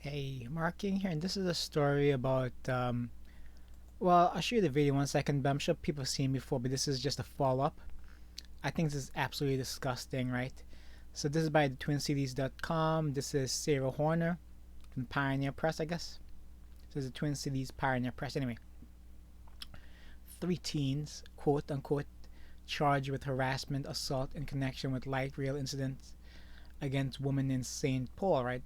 Hey, MarkKing here, and this is a story about. Well, I'll show you the video in 1 second, but I'm sure people have seen it before, but this is just a follow up. I think this is absolutely disgusting, right? So, this is by the TwinCities.com. This is Sarah Horner from Pioneer Press, I guess. This is the Twin Cities Pioneer Press. Anyway, three teens, quote unquote, charged with harassment, assault in connection with light rail incidents against women in St. Paul, right?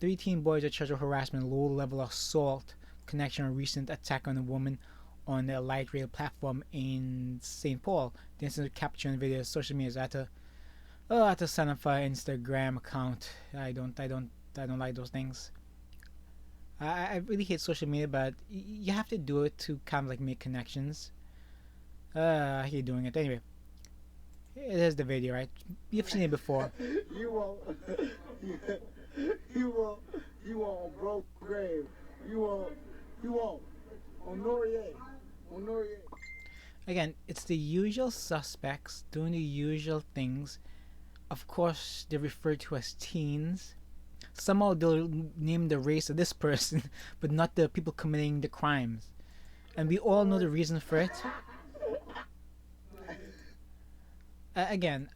Three teen boys are charged with harassment, low-level assault, connection with recent attack on a woman on the light rail platform in St. Paul. The incident captured on video, social media. I had to sign up for an Instagram account. I don't like those things. I really hate social media, but you have to do it to kind of like make connections. I hate doing it. Anyway, here's the video, right? You've seen it before. You won't. You won't. You won't broke grave. You won't. You won't. On Norier. On Norier. Again, it's the usual suspects doing the usual things. Of course, they're referred to as teens. Somehow they'll name the race of this person, but not the people committing the crimes. And we all know the reason for it. Again,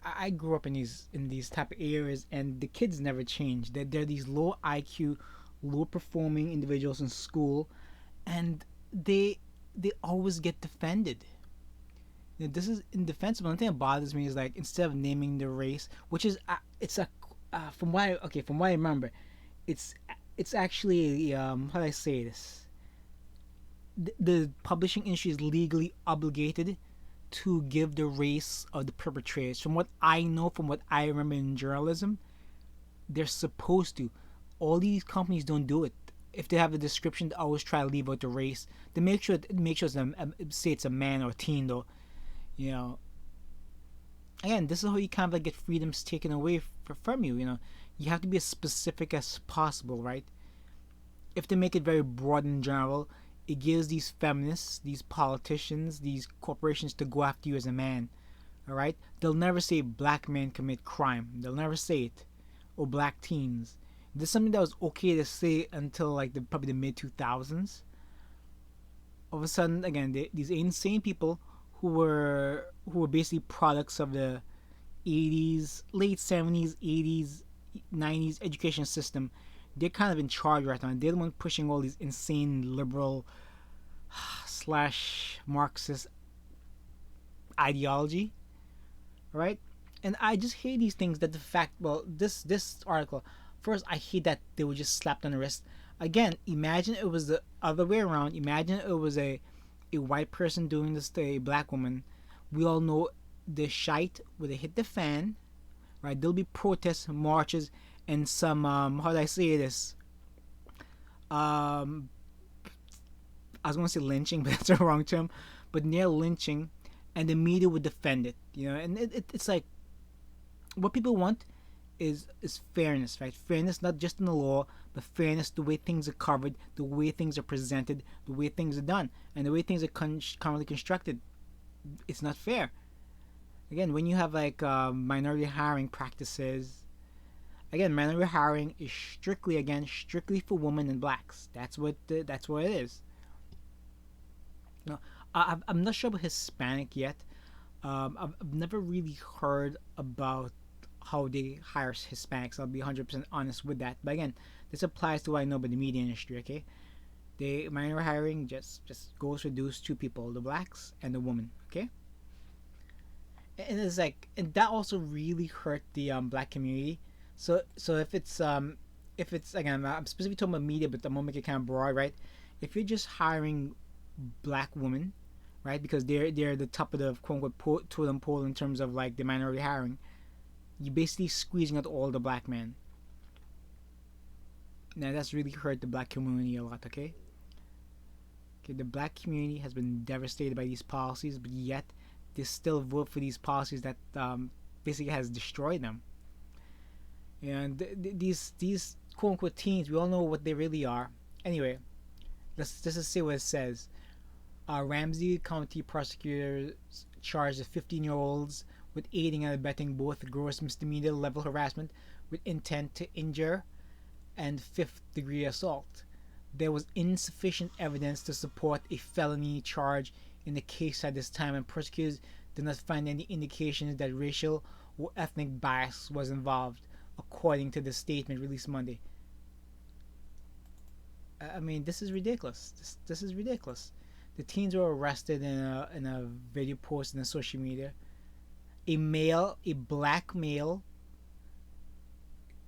I grew up in these type of areas, and the kids never change. They're these low IQ, low performing individuals in school, and they always get defended. This is indefensible. The thing that bothers me is like instead of naming the race, which is it's a from what I remember, it's it's actually how do I say this? The publishing industry is legally obligated to give the race of the perpetrators. From what I know, from what I remember in journalism, they're supposed to. All these companies don't do it. If they have a description, they always try to leave out the race. They make sure say it's a man or a teen though. You know. Again, this is how you kind of like get freedoms taken away from you. You know, you have to be as specific as possible, right? If they make it very broad and general, it gives these feminists, these politicians, these corporations to go after you as a man. All right? They'll never say black men commit crime. They'll never say it. Or black teens. This is something that was okay to say until like probably the mid 2000s. All of a sudden, again, these insane people who were basically products of the 80s, late 70s, 80s, 90s education system. They're kind of in charge right now. They're the one pushing all these insane liberal slash Marxist ideology, right? And I just hate these things. That the fact, well, this article, first I hate that they were just slapped on the wrist. Again, imagine it was the other way around. Imagine it was a white person doing this to a black woman. We all know the shite would have hit the fan, right? There'll be protests, marches, and some how do I say this? Um, I was gonna say lynching, but that's the wrong term. But near lynching, and the media would defend it, you know. And it's like what people want is fairness, right? Fairness not just in the law, but fairness the way things are covered, the way things are presented, the way things are done, and the way things are currently constructed. It's not fair. Again, when you have like minority hiring practices, again, minority hiring is strictly for women and blacks. That's what it is. You know, I'm not sure about Hispanic yet. I've never really heard about how they hire Hispanics. I'll be 100% honest with that. But again, this applies to what I know about the media industry. Okay, the minority hiring just goes for those two people, the blacks and the woman. Okay, and it's like, and that also really hurt the black community. So if it's again, I'm specifically talking about media, but I'm gonna make it kind of broad, right? If you're just hiring black women, right, because they're the top of the quote unquote totem pole in terms of like the minority hiring, you basically squeezing out all the black men. Now that's really hurt the black community a lot. Okay, the black community has been devastated by these policies, but yet they still vote for these policies that basically has destroyed them. And these quote unquote teens, we all know what they really are. Anyway, let's just say what it says. Ramsey County prosecutors charged the 15-year-olds with aiding and abetting both gross misdemeanor level harassment with intent to injure and fifth degree assault. There was insufficient evidence to support a felony charge in the case at this time, and prosecutors did not find any indications that racial or ethnic bias was involved, according to the statement released Monday. I mean, this is ridiculous. This is ridiculous. The teens were arrested in a video posted on social media. A black male,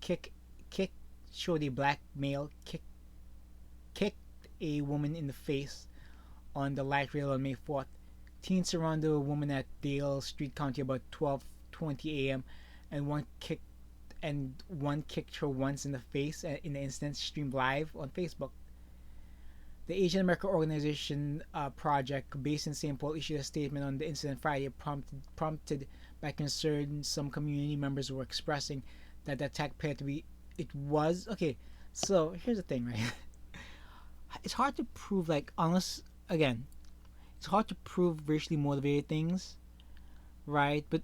kick, kick, showed a black male kicked a woman in the face on the light rail on May 4th. Teens surrounded a woman at Dale Street County about 12:20 a.m. and one kicked her once in the face in the incident streamed live on Facebook. The Asian American Organization Project, based in St. Paul, issued a statement on the incident Friday, prompted by concern some community members were expressing that the attack appeared to be. It was okay. So here's the thing, right? It's hard to prove, like, unless again, it's hard to prove racially motivated things, right? But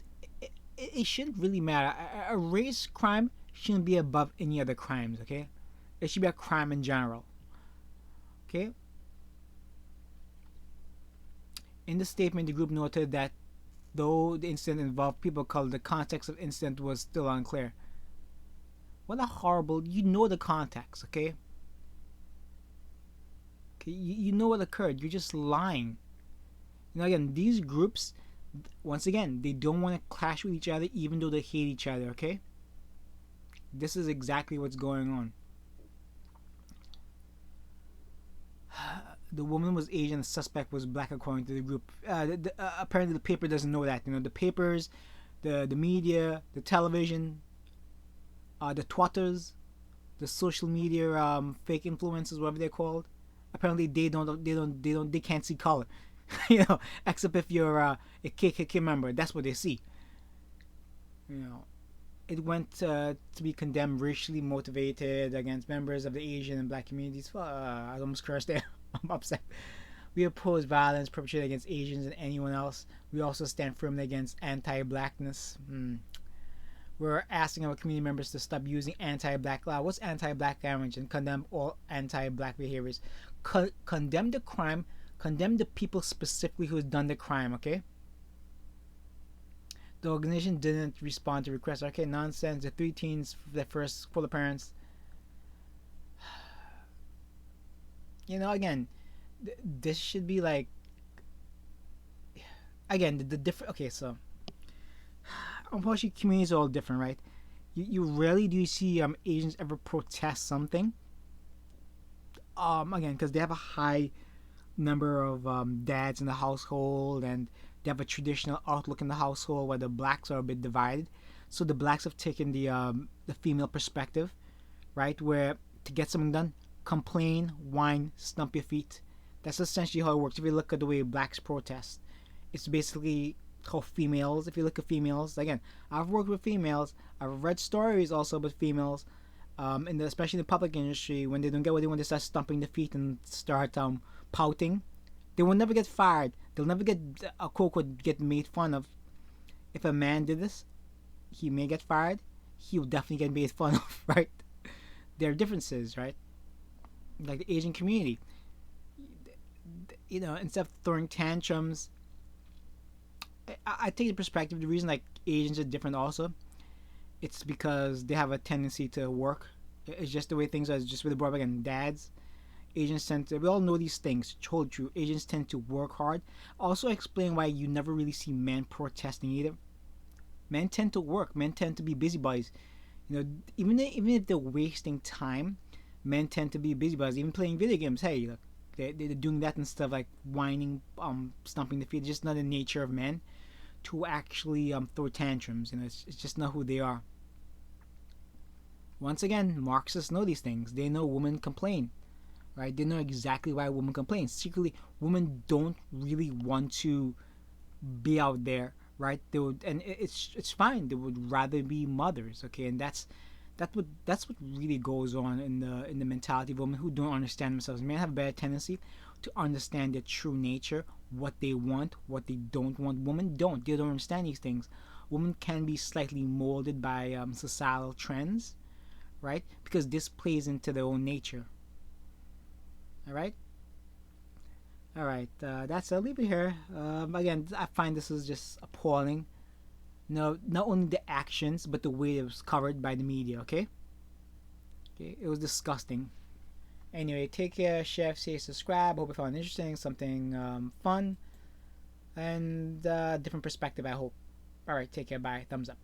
it shouldn't really matter. A race crime shouldn't be above any other crimes. Okay, it should be a crime in general. Okay. In the statement, the group noted that though the incident involved people of color, the context of the incident was still unclear. What a horrible! You know the context, okay? Okay, you know what occurred. You're just lying. You know, again, these groups, once again, they don't want to clash with each other, even though they hate each other. Okay? This is exactly what's going on. The woman was Asian. The suspect was black, according to the group. Apparently, the paper doesn't know that. You know, the papers, the media, the television, the twatters, the social media fake influencers, whatever they're called. Apparently, they can't see color. You know, except if you're a KKK member, that's what they see. You know, it went to be condemned racially motivated against members of the Asian and black communities. I almost cursed there. I'm upset. We oppose violence perpetrated against Asians and anyone else. We also stand firmly against anti-blackness. We're asking our community members to stop using anti-black law. What's anti-black language? And condemn all anti-black behaviors. Condemn the crime. Condemn the people specifically who's done the crime. Okay. The organization didn't respond to requests. Okay, nonsense. The three teens, the first full parents. You know, again, this should be like, again, the different. Okay, so unfortunately, communities are all different, right? You rarely do you see Asians ever protest something. Again, because they have a high number of dads in the household, and they have a traditional outlook in the household where the blacks are a bit divided. So the blacks have taken the female perspective, right? Where to get something done, complain, whine, stump your feet. That's essentially how it works. If you look at the way blacks protest, it's basically how females. If you look at females, again, I've worked with females. I've read stories also about females, especially in the public industry, when they don't get what they want, they start stumping the feet and start pouting. They will never get fired. They'll never get a quote would get made fun of. If a man did this, he may get fired. He will definitely get made fun of, right? There are differences, right? Like the Asian community, you know, instead of throwing tantrums, I take the perspective. The reason like Asians are different also, it's because they have a tendency to work. It's just the way things are. It's just with the broad again, dads. Asians tend to. We all know these things. Hold true. Asians tend to work hard. Also explain why you never really see men protesting either. Men tend to work. Men tend to be busybodies. You know, even if they're wasting time, men tend to be busybodies. Even playing video games. Hey, look, they're doing that and stuff like whining, stomping the feet. It's just not the nature of men to actually throw tantrums. You know, it's just not who they are. Once again, Marxists know these things. They know women complain, right? They know exactly why women complain. Secretly, women don't really want to be out there, right? They would, and it's fine. They would rather be mothers, okay? And that's what really goes on in the mentality of women who don't understand themselves. Men have a better tendency to understand their true nature, what they want, what they don't want. Women don't. They don't understand these things. Women can be slightly molded by societal trends, right? Because this plays into their own nature. All right. All right. That's I'll leave it here. Again, I find this is just appalling. No, not only the actions, but the way it was covered by the media. Okay. Okay. It was disgusting. Anyway, take care, chef. Say subscribe. Hope you found it interesting, something fun, and different perspective. I hope. All right. Take care. Bye. Thumbs up.